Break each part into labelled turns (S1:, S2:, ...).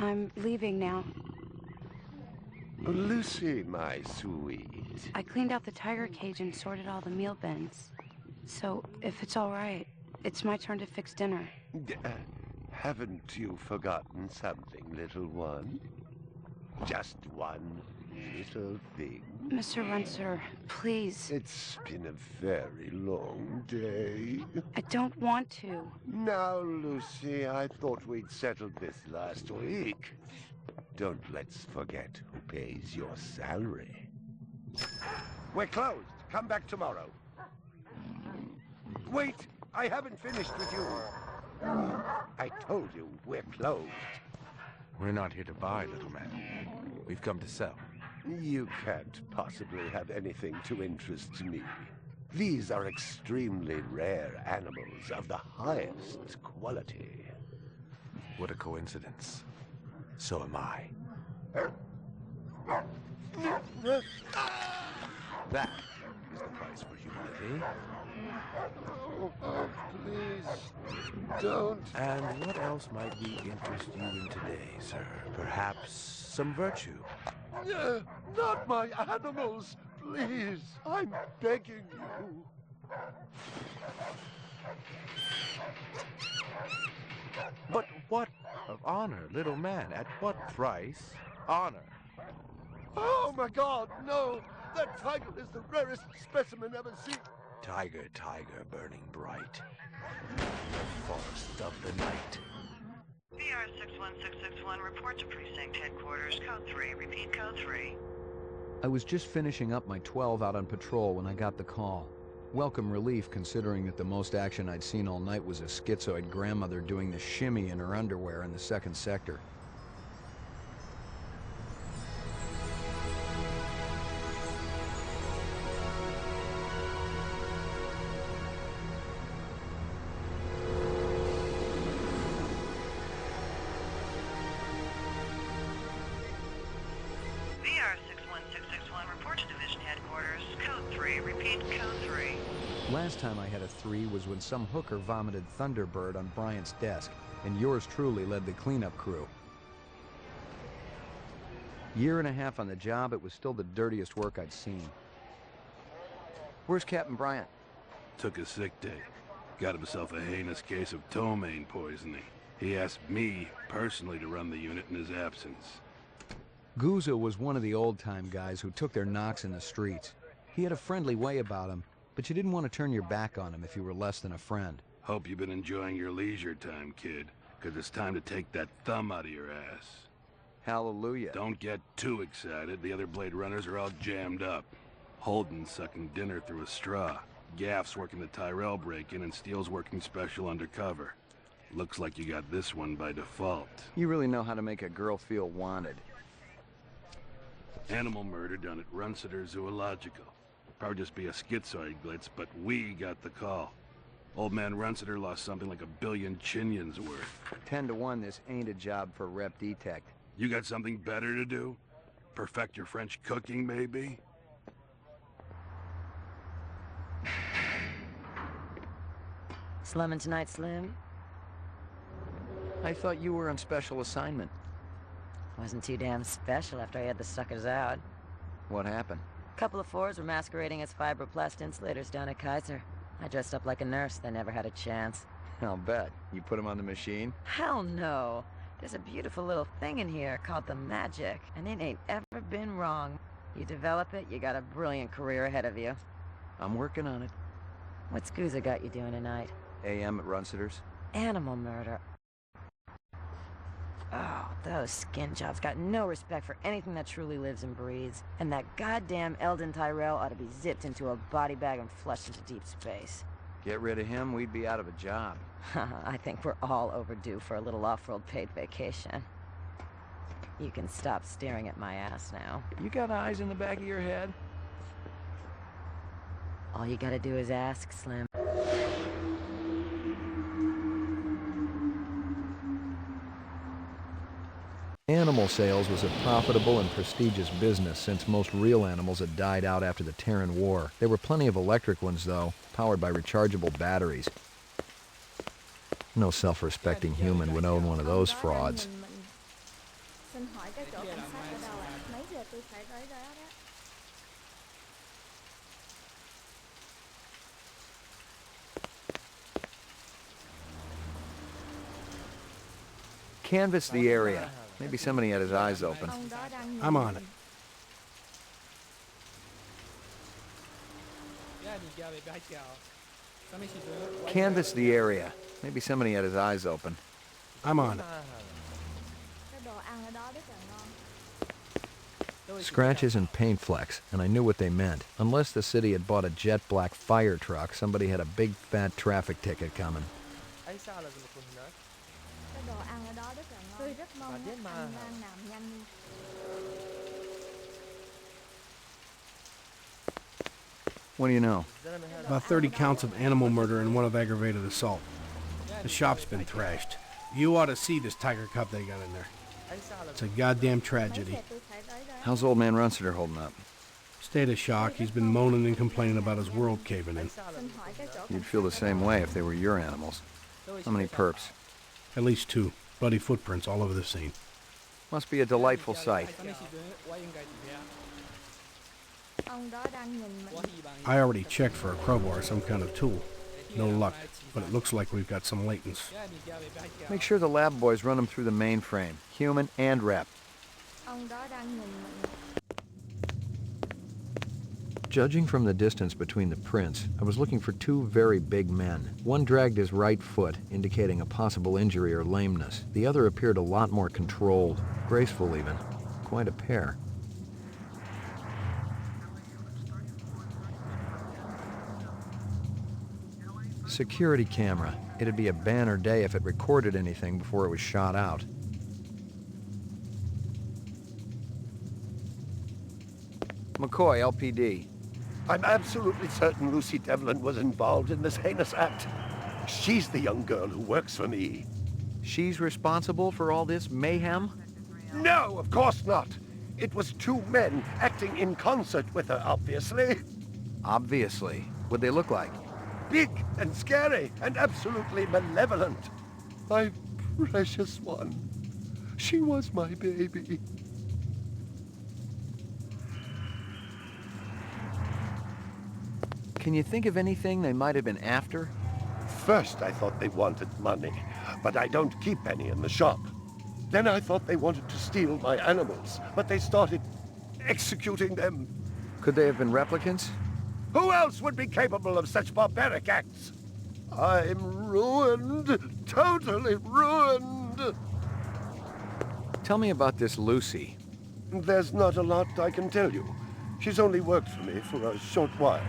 S1: I'm leaving now.
S2: Lucy, my sweet.
S1: I cleaned out the tiger cage and sorted all the meal bins. So, if it's all right, it's my turn to fix dinner.
S2: Haven't you forgotten something, little one? Just one little thing.
S1: Mr. Runser, please.
S2: It's been a very long day.
S1: I don't want to.
S2: Now, Lucy, I thought we'd settled this last week. Don't let's forget who pays your salary. We're closed. Come back tomorrow. Wait! I haven't finished with you. I told you we're closed.
S3: We're not here to buy, little man. We've come to sell.
S2: You can't possibly have anything to interest me. These are extremely rare animals of the highest quality.
S3: What a coincidence. So am I. That is the price for humanity.
S2: Oh, please, don't.
S3: And what else might we interest you in today, sir? Perhaps some virtue?
S2: Not my animals, please. I'm begging you.
S3: But what of honor, little man? At what price? Honor.
S2: Oh, my God, no. That tiger is the rarest specimen ever seen.
S3: Tiger, tiger, burning bright. The forest of the night.
S4: VR 61661, report to precinct headquarters, code 3. Repeat, code 3.
S5: I was just finishing up my 12 out on patrol when I got the call. Welcome relief, considering that the most action I'd seen all night was a schizoid grandmother doing the shimmy in her underwear in the 2nd sector.
S4: VR 61661, report to division headquarters, code 3. Repeat, code 3.
S5: Last time I had a 3 was when some hooker vomited Thunderbird on Bryant's desk, and yours truly led the cleanup crew. Year and a half on the job, it was still the dirtiest work I'd seen. Where's Captain Bryant?
S6: Took a sick day. Got himself a heinous case of ptomaine poisoning. He asked me personally to run the unit in his absence.
S5: Gouza was one of the old-time guys who took their knocks in the streets. He had a friendly way about him, but you didn't want to turn your back on him if you were less than a friend.
S6: Hope you've been enjoying your leisure time, kid, because it's time to take that thumb out of your ass.
S5: Hallelujah.
S6: Don't get too excited. The other Blade Runners are all jammed up. Holden's sucking dinner through a straw. Gaff's working the Tyrell break-in, and Steele's working special undercover. Looks like you got this one by default.
S5: You really know how to make a girl feel wanted.
S6: Animal murder done at Runciter Zoological. Probably just be a schizoid glitz, but we got the call. Old man Runciter lost something like 1 billion chinions worth.
S5: 10 to 1, this ain't a job for Rep Detect.
S6: You got something better to do? Perfect your French cooking, maybe?
S7: Slumming tonight, Slim?
S5: I thought you were on special assignment.
S7: Wasn't too damn special after I had the suckers out.
S5: What happened?
S7: Couple of fours were masquerading as fibroplast insulators down at Kaiser. I dressed up like a nurse. They never had a chance.
S5: I'll bet. You put them on the machine?
S7: Hell no. There's a beautiful little thing in here called the magic, and it ain't ever been wrong. You develop it, you got a brilliant career ahead of you.
S5: I'm working on it.
S7: What's Gouza got you doing tonight?
S5: AM at Runciter's.
S7: Animal murder. Oh, those skin jobs got no respect for anything that truly lives and breathes. And that goddamn Eldon Tyrell ought to be zipped into a body bag and flushed into deep space.
S5: Get rid of him, we'd be out of a job.
S7: I think we're all overdue for a little off-world paid vacation. You can stop staring at my ass now.
S5: You got eyes in the back of your head?
S7: All you gotta do is ask, Slim.
S5: Animal sales was a profitable and prestigious business since most real animals had died out after the Terran War. There were plenty of electric ones, though, powered by rechargeable batteries. No self-respecting human would own one of those frauds. Canvass the area. Maybe somebody had his eyes open.
S8: I'm on it.
S5: Canvass the area. Maybe somebody had his eyes open.
S8: I'm on it.
S5: Scratches and paint flecks, and I knew what they meant. Unless the city had bought a jet black fire truck, somebody had a big fat traffic ticket coming. What do you know?
S8: About 30 counts of animal murder and one of aggravated assault. The shop's been thrashed. You ought to see this tiger cub they got in there. It's a goddamn tragedy.
S5: How's old man Runsiter holding up?
S8: State of shock. He's been moaning and complaining about his world caving in.
S5: You'd feel the same way if they were your animals. How many perps?
S8: At least 2. Bloody footprints all over the scene.
S5: Must be a delightful sight.
S8: I already checked for a crowbar or some kind of tool. No luck, but it looks like we've got some latents.
S5: Make sure the lab boys run them through the mainframe, human and rep. Judging from the distance between the prints, I was looking for 2 very big men. One dragged his right foot, indicating a possible injury or lameness. The other appeared a lot more controlled, graceful even. Quite a pair. Security camera. It'd be a banner day if it recorded anything before it was shot out. McCoy, LPD.
S2: I'm absolutely certain Lucy Devlin was involved in this heinous act. She's the young girl who works for me.
S5: She's responsible for all this mayhem?
S2: No, of course not. It was 2 men acting in concert with her, obviously.
S5: Obviously. What'd they look like?
S2: Big and scary and absolutely malevolent. My precious one. She was my baby.
S5: Can you think of anything they might have been after?
S2: First, I thought they wanted money, but I don't keep any in the shop. Then I thought they wanted to steal my animals, but they started executing them.
S5: Could they have been replicants?
S2: Who else would be capable of such barbaric acts? I'm ruined. Totally ruined.
S5: Tell me about this Lucy.
S2: There's not a lot I can tell you. She's only worked for me for a short while.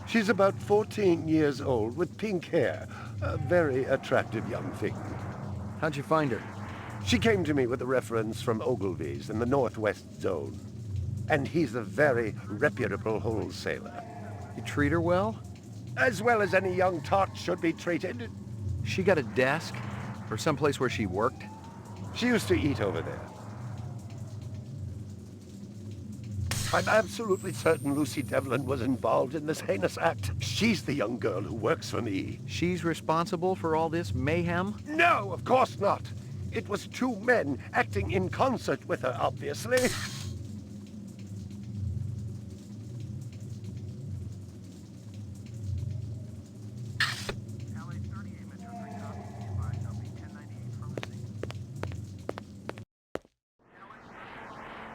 S2: She's about 14 years old with pink hair. A very attractive young thing.
S5: How'd you find her?
S2: She came to me with a reference from Ogilvy's in the Northwest Zone. And he's a very reputable wholesaler.
S5: You treat her well?
S2: As well as any young tot should be treated.
S5: She got a desk? Or someplace where she worked?
S2: She used to eat over there. I'm absolutely certain Lucy Devlin was involved in this heinous act. She's the young girl who works for me.
S5: She's responsible for all this mayhem?
S2: No, of course not. It was 2 men acting in concert with her, obviously.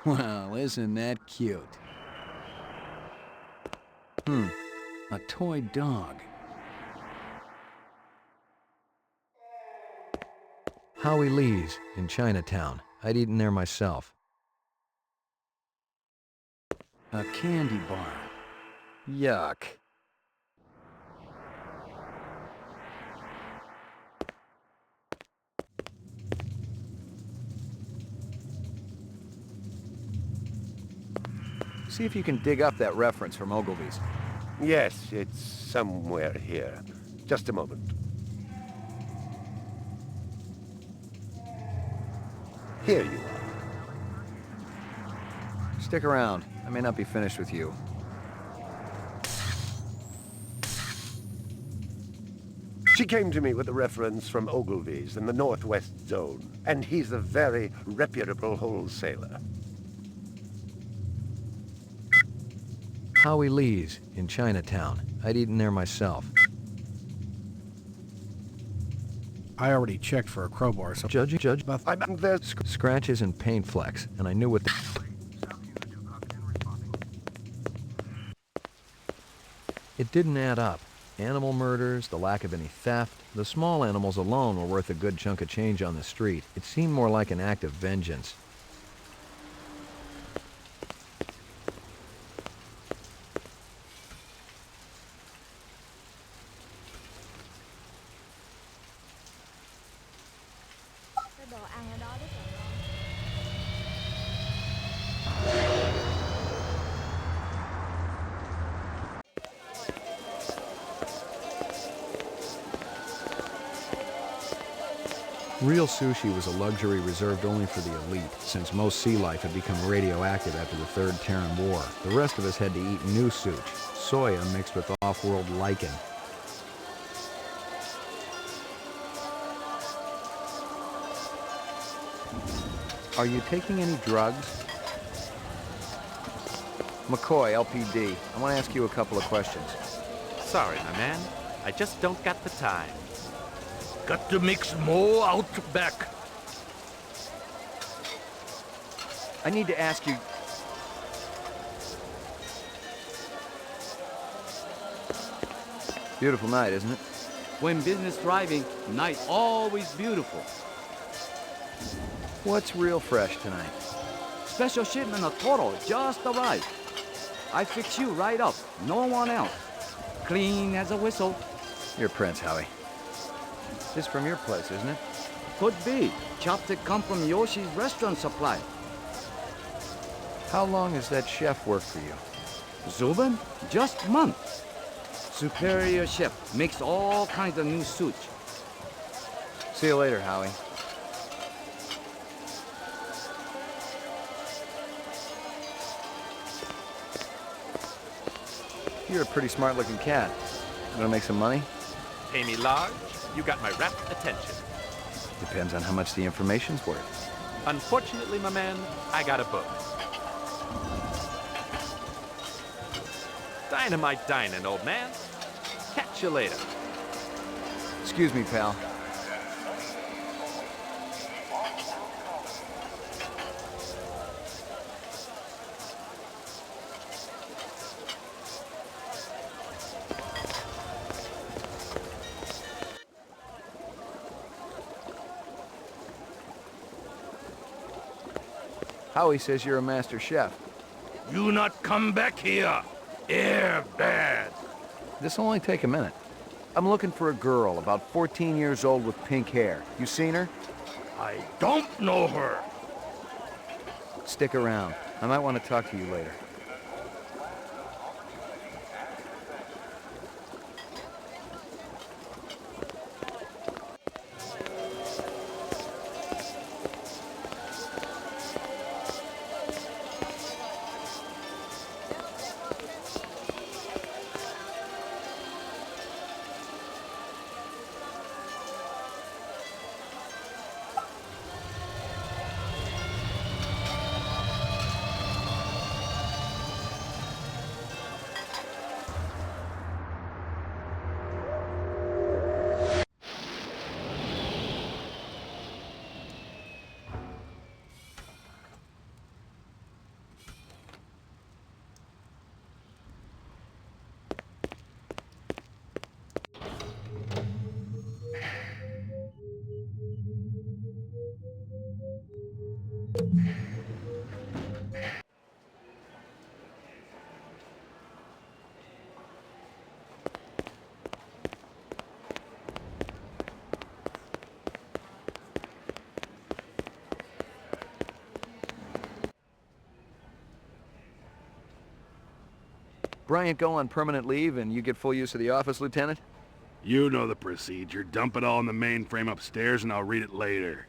S5: Well, isn't that cute? A toy dog. Howie Lee's in Chinatown. I'd eaten there myself. A candy bar. Yuck. See if you can dig up that reference from Ogilvy's.
S2: Yes, it's somewhere here. Just a moment. Here you are.
S5: Stick around. I may not be finished with you.
S2: She came to me with a reference from Ogilvy's in the Northwest Zone, and he's a very reputable wholesaler.
S5: Howie Lee's in Chinatown. I'd eaten there myself.
S8: I already checked for a crowbar, so...
S5: Judge,
S2: I'm there.
S5: scratches and paint flecks, and I knew what the... It didn't add up. Animal murders, the lack of any theft, the small animals alone were worth a good chunk of change on the street. It seemed more like an act of vengeance. Real sushi was a luxury reserved only for the elite, since most sea life had become radioactive after the Third Terran War. The rest of us had to eat new sushi, soya mixed with off-world lichen. Are you taking any drugs? McCoy, LPD. I want to ask you a couple of questions.
S9: Sorry, my man. I just don't got the time.
S3: Got to mix more out back.
S5: I need to ask you... Beautiful night, isn't it?
S10: When business thriving, night always beautiful.
S5: What's real fresh tonight?
S10: Special shipment of Toro just arrived. I fix you right up, no one else. Clean as a whistle.
S5: You're Prince, Howie. This from your place, isn't it?
S10: Could be. Chopstick come from Yoshi's restaurant supply.
S5: How long has that chef worked for you?
S10: Zubin? Just month. Superior chef. Makes all kinds of new sushi.
S5: See you later, Howie. You're a pretty smart-looking cat. You wanna make some money?
S9: Pay me large, you got my rapt attention.
S5: Depends on how much the information's worth.
S9: Unfortunately, my man, I got a book. Dynamite dining, old man. Catch you later.
S5: Excuse me, pal. Howie says you're a master chef.
S3: You not come back here. Air bad.
S5: This'll only take a minute. I'm looking for a girl, about 14 years old with pink hair. You seen her?
S3: I don't know her.
S5: Stick around. I might want to talk to you later. Bryant go on permanent leave and you get full use of the office, Lieutenant?
S6: You know the procedure. Dump it all in the mainframe upstairs and I'll read it later.